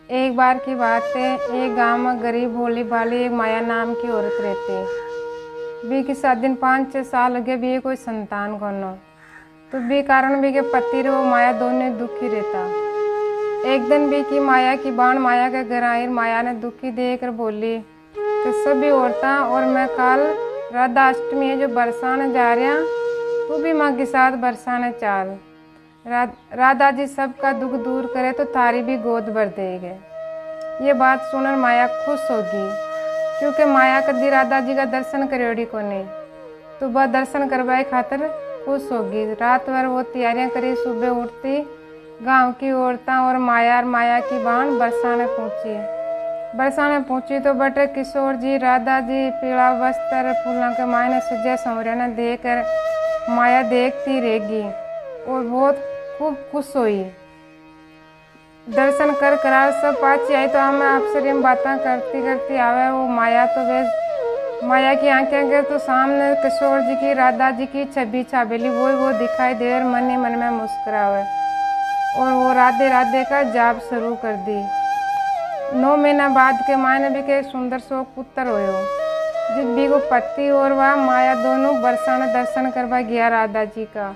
एक बार की बात है, एक गांव में गरीब भोली भाली एक माया नाम की औरत रहती। बी की शादी 5-6 साल हो गए, भी कोई संतान कोनो। तो बी कारण बी के पति रो माया दोनों दुखी रहता। एक दिन बी की माया की बाण माया के घर आई। माया ने दुखी देकर बोली कि सभी औरतां और मैं काल राधा अष्टमी है जो बरसाने जा रहा, तू भी माँ के साथ बरसाने चाल। राधा जी सबका दुख दूर करे तो थारी भी गोद भर देंगे। ये बात सुनकर माया खुश होगी, क्योंकि माया कभी राधा जी का दर्शन करेड़ी को नहीं, तो वह दर्शन करवाए खातिर खुश होगी। रात भर वो तैयारियां करी। सुबह उठती गांव की औरतें और माया की बाण बरसाने पहुंची तो बटे किशोर जी राधा जी पीला वस्त्र फूलों के मायने सजे संवरे ने देखकर माया देखती रहेगी और बहुत खूब खुश हुई। दर्शन कर करार सब पाची आई तो हमें अफसर बातें करती करती आवे। वो माया तो वे माया की आंखें के तो सामने किशोर जी की राधा जी की छवि छाबेली वो दिखाई दे और मन ही मन में मुस्कुरावे और वो राधे राधे का जाप शुरू कर दी। 9 महीना बाद के मायने भी के सुंदर सो पुत्र होयो। जिस भी को पति और वह माया दोनों बरसाना दर्शन करवा गया। राधा जी का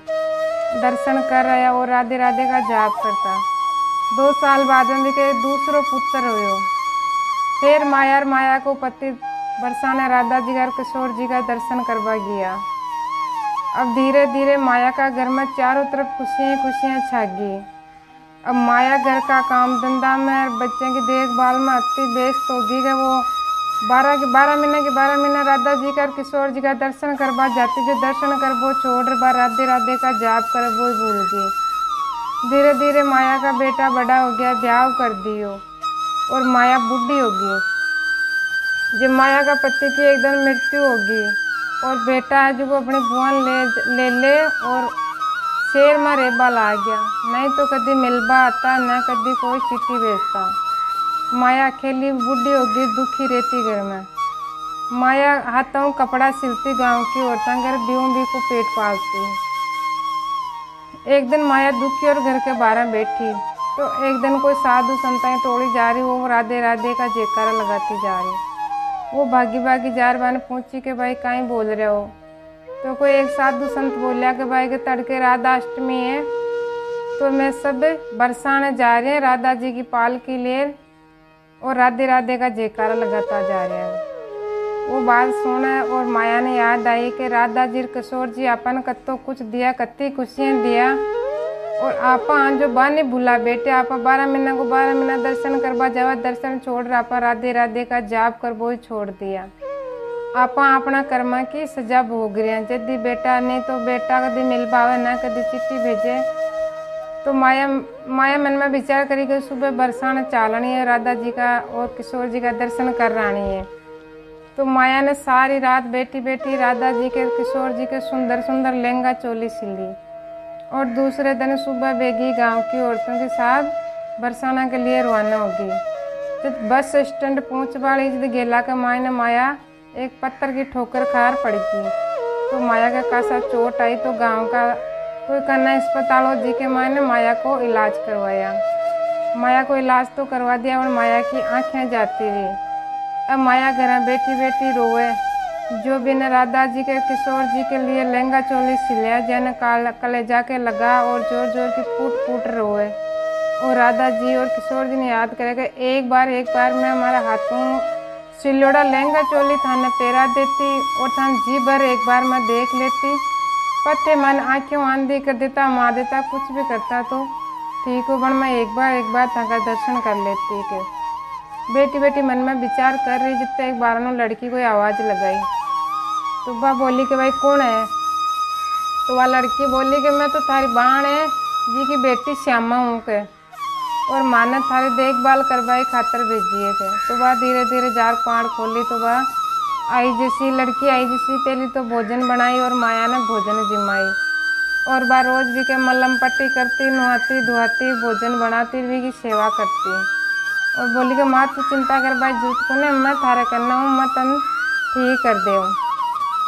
दर्शन कर रहा और राधे राधे का जाप करता। 2 साल बाद में के दूसरो पुत्र होयो। फिर माया को पति बरसाने राधा जी का किशोर जी का दर्शन करवा गया। अब धीरे धीरे माया का घर में चारों तरफ खुशियां छा गई। अब माया घर का काम धंधा में बच्चे की देखभाल में अति व्यस्त होगी कि वो 12 महीने राधा जी का किशोर जी का दर्शन करवा जाती। जो दर्शन कर वो छोड़ बार राधे राधे का जाप कर वो भूल गई। धीरे धीरे माया का बेटा बड़ा हो गया, ब्याह कर दियो और माया बूढ़ी होगी। जब माया का पति की एकदम मृत्यु होगी और बेटा है जो वो अपनी बुआन ले और शहर में रेबा ला गया। नहीं तो कभी मिलबा आता न कभी कोई चिट्ठी भेजता। माया अकेली बूढ़ी होगी, दुखी रहती घर में। माया हाथों कपड़ा सिलती, गांव की औरतें घर भी को पेट पालती। एक दिन माया दुखी और घर के बाहर बैठी तो एक दिन कोई साधु संताएं तोड़ी जा रही, वो राधे राधे का जयकारा लगाती जा रही। वो भागी जार बाने पूछी कि भाई कहीं बोल रहे हो। तो कोई एक साधु संत बोलिया कि भाई के तड़के राधा अष्टमी है तो मैं सब बरसाने जा रहे हैं, राधा जी की पालकी ले और राधे राधे का जयकारा लगाता जा रहे हैं। वो बात सुने और माया ने याद आई कि राधा जी किशोर जी अपन कत्तो कुछ दिया, कत्ती खुशियाँ दिया और आपा जो बाने भूला बेटे आपा 12 महीना दर्शन करवा जावा, दर्शन छोड़ रहा आपा राधे राधे का जाप कर वो छोड़ दिया। आपा अपना कर्मा की सजा भोग रहे हैं। यदि बेटा नहीं तो बेटा कभी मिल पावे ना कभी चिट्ठी भेजे। तो माया मन में विचार करी कि सुबह बरसाना चालनी है, राधा जी का और किशोर जी का दर्शन कर रानी है। तो माया ने सारी रात बैठी राधा जी के किशोर जी के सुंदर लहंगा चोली सिली और दूसरे दिन सुबह बेगी गांव की औरतों के साथ बरसाना के लिए रवाना होगी। जब बस स्टैंड पहुँच वाली जब गेला के मायने माया एक पत्थर की ठोकर खार पड़ गई। तो माया का कासा चोट आई तो गांव का कोई कन्ना अस्पताल जी के मायने माया को इलाज करवाया। माया को इलाज तो करवा दिया और माया की आंखें जाती रही। अब माया घर में बैठी रोए। जो भी ने राधा जी के किशोर जी के लिए लहंगा चोली सिलिया जन कलेजा के लगा और जोर की फूट रोए। और राधा जी और किशोर जी ने याद करेगा एक बार मैं हमारे हाथों सिलोड़ा लहंगा चोली थाने पेरा देती और थान जी भर एक बार मैं देख लेती। पत्ते मन आँखों आंधी कर देता, मार देता, कुछ भी करता तो ठीक हो बन मैं एक बार थाका दर्शन कर लेती। के बेटी मन में विचार कर रही जितने एक बार नो लड़की कोई आवाज़ लगाई तो वह बोली कि भाई कौन है। तो वह लड़की बोली कि मैं तो थारी बाण है जी की बेटी श्यामा हूँ के और माने थारी देखभाल करवाई खातर भेजिए थे। तो वह धीरे धीरे जार पाड़ खोली तो वह लड़की आई जैसी पहले तो भोजन बनाई और माया ने भोजन जिमाई और वह रोज भी के मलम पट्टी करती, नहाती धुआती, भोजन बनाती भी की सेवा करती और बोली कि माँ तू चिंता कर भाई झूठ को ने मैं थारे करना हूँ, मैं तन ठीक कर दे।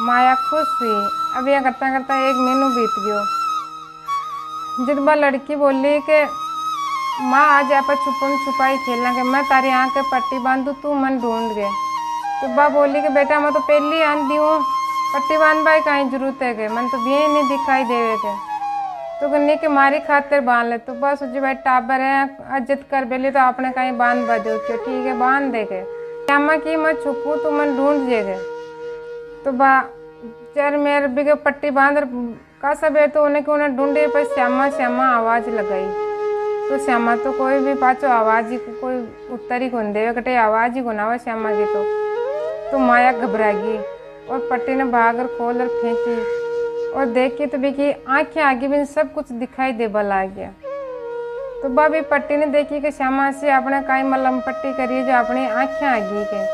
माया खुश हुई। अब यह करता 1 महीनू बीत गयो। जब वह लड़की बोली कि माँ आज आप छुपम छुपाई खेलना के मैं तारी आँख के पट्टी बांधू तू मन ढूंढ गए। तो बा बोली कि बेटा मैं तो पहली आंधी हूँ, पट्टी बांध भाई कहीं जरूरत है के मन तो भी नहीं दिखाई देवे के। तो कहने के मारी खातिर बांध ले। तो बस जी भाई टाबर है इज्जत कर बेली तो आपने कहीं बांध बजो के ठीक है बांध दे के। श्यामा की मैं छुपू तो मन ढूंढ जेगे। तो बा चर मेरे भी पट्टी बांध का सब है तो उन्हें ढूंढे पर श्यामा श्यामा आवाज़ लगाई। तो श्यामा तो कोई भी पाचो आवाज़ ही कोई उत्तर ही कौन देवे कटे आवाज़ ही गुनावा श्यामा की। तो माया घबरा गई और पट्टी ने भागर खोल और फेंकी और देखी तो भी कि आँखें आगे भी सब कुछ दिखाई दे बला गया। तो भाभी पट्टी ने देखी कि श्यामा से आपने काई मलम पट्टी करी जो अपनी आँखें आगी के।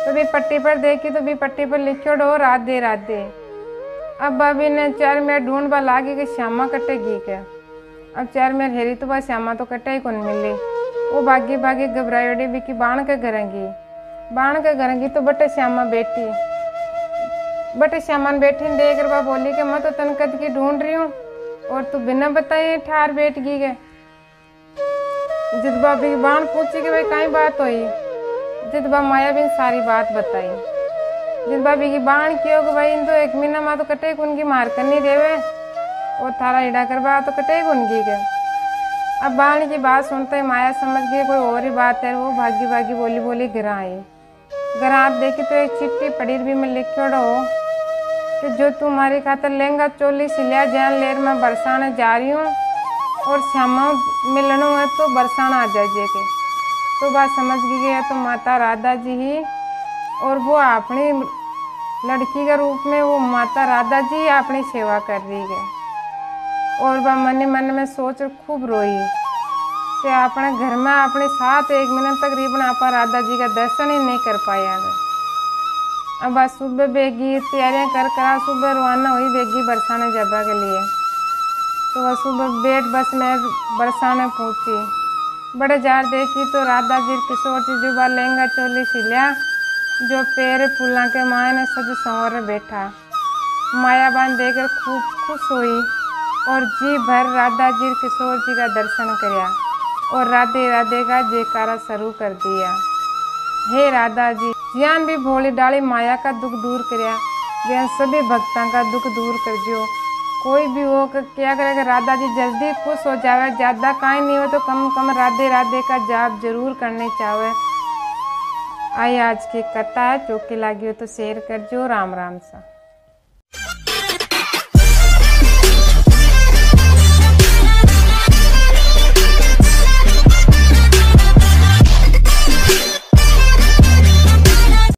तो भी पट्टी पर देखी तो भी पट्टी पर लिखो डो राधे राधे। अब भाभी ने 4 मिनट ढूंढ लागी कि श्यामा कटेगी क्या। अब 4 मिनट हेरी तो वह श्यामा तो कटे ही कौन मिली। वो भागी भागी घबराई भी कि बाण के घरेंगी तो बटे श्यामा बैठी। बटे श्यामा बैठी देख रहा बोली कि मैं तो तनकद की ढूंढ रही हूँ और तू बिना बताए ठार बैठ गई है। जिद भाभी बाण पूछी कि भाई कई बात हुई। जिद बा माया भी सारी बात बताई। जिद भाभी की बाण क्यों कि भाई इन तो 1 महीना माँ तो कटे उनकी मार करनी देवे और थारा इड़ा करवा तो कटे उनकी के। अब बाण की बात सुनते ही माया समझ गई कोई और ही बात है। वो भागी भागी बोली घर आई। घर आप देखी तो एक चिट्ठी पड़ी भी में लिखो हो कि जो तुम्हारी खातर लहंगा चोली सिलिया जान लेर में बरसाने जा रही हूँ और श्यामा मिलना है तो बरसाना आ जाए के। तो बात समझ गई है तो माता राधा जी ही और वो अपनी लड़की के रूप में वो माता राधा जी अपनी सेवा कर रही है। और वह मन में सोच खूब रोई कि अपने घर में अपने साथ 1 महीने तकरीबन आपा राधा जी का दर्शन ही नहीं कर पाया है। अब आज सुबह बेगी तैयारियां कर सुबह रवाना हुई बेगी बरसाने जबा के लिए। तो वह सुबह बेट बस में बरसाने पहुंची। बड़े जार देखी तो राधा जी किशोर जी जो बार लहंगा चोली सिलिया जो पैर फूला के माए ने सज संवर बैठा। मायाबान देखकर खूब खुश हुई और जी भर राधा जी किशोर जी का दर्शन किया और राधे राधे का जयकारा शुरू कर दिया। हे राधा जी ज्ञान भी भोली डाली माया का दुख दूर करिया ज्ञान सभी भक्तों का दुख दूर कर दियो। कोई भी हो क्या करेगा राधा जी जल्दी खुश हो जावे। ज़्यादा काई नहीं हो तो कम राधे राधे का जाप जरूर करने चाहे। आई आज की कथा है चौकी लगी हो तो शेयर कर जो। राम राम सा।